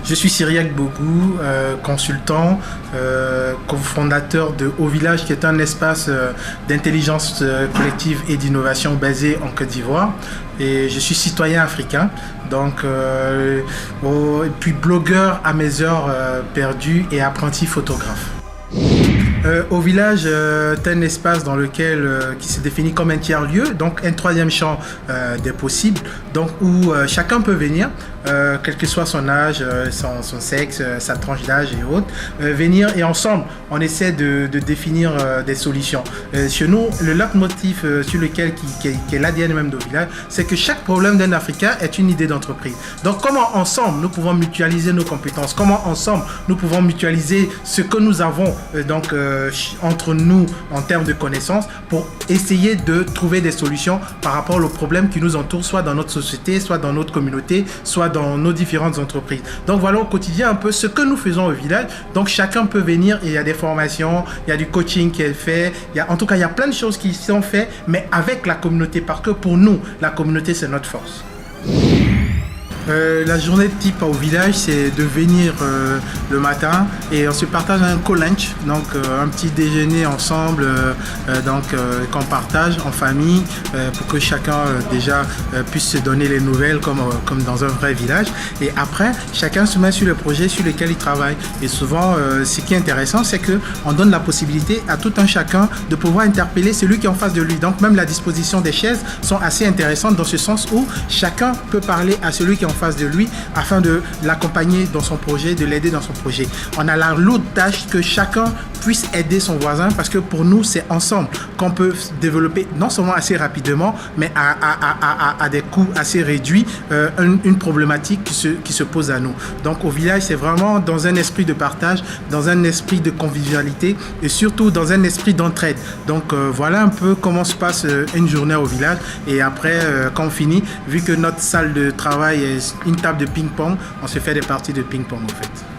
Je suis Cyriac Bogou, consultant, cofondateur de Au Village, qui est un espace d'intelligence collective et d'innovation basé en Côte d'Ivoire. Et je suis citoyen africain, donc et puis blogueur à mes heures perdues et apprenti photographe. Au Village est un espace dans lequel qui se définit comme un tiers-lieu, donc un troisième champ des possibles, donc où chacun peut venir, quel que soit son âge, son sexe, sa tranche d'âge et autres, venir et ensemble on essaie de définir des solutions. Chez nous, le leitmotiv sur lequel qui est l'ADN même d'Au Village, c'est que chaque problème d'un Africain est une idée d'entreprise. Donc comment ensemble nous pouvons mutualiser nos compétences, comment ensemble nous pouvons mutualiser ce que nous avons entre nous en termes de connaissances pour essayer de trouver des solutions par rapport aux problèmes qui nous entourent, soit dans notre société, soit dans notre communauté, soit dans nos différentes entreprises. Donc voilà au quotidien un peu ce que nous faisons au village. Donc chacun peut venir et il y a des formations, il y a du coaching qui est fait, en tout cas il y a plein de choses qui sont faites, mais avec la communauté, parce que pour nous, la communauté c'est notre force. La journée type au village, c'est de venir le matin et on se partage un co-lunch, donc un petit déjeuner ensemble, qu'on partage en famille pour que chacun déjà puisse se donner les nouvelles comme dans un vrai village. Et après, chacun se met sur le projet sur lequel il travaille. Et souvent, ce qui est intéressant, c'est qu'on donne la possibilité à tout un chacun de pouvoir interpeller celui qui est en face de lui. Donc même la disposition des chaises sont assez intéressantes dans ce sens où chacun peut parler à celui qui est en face de lui afin de l'accompagner dans son projet, de l'aider dans son projet. On a la lourde tâche que chacun puisse aider son voisin parce que pour nous, c'est ensemble qu'on peut développer non seulement assez rapidement, mais à des coûts assez réduits, une problématique qui se pose à nous. Donc au village, c'est vraiment dans un esprit de partage, dans un esprit de convivialité et surtout dans un esprit d'entraide. Donc voilà un peu comment se passe une journée au village. Et après, quand on finit, vu que notre salle de travail est une table de ping-pong, on se fait des parties de ping-pong en fait.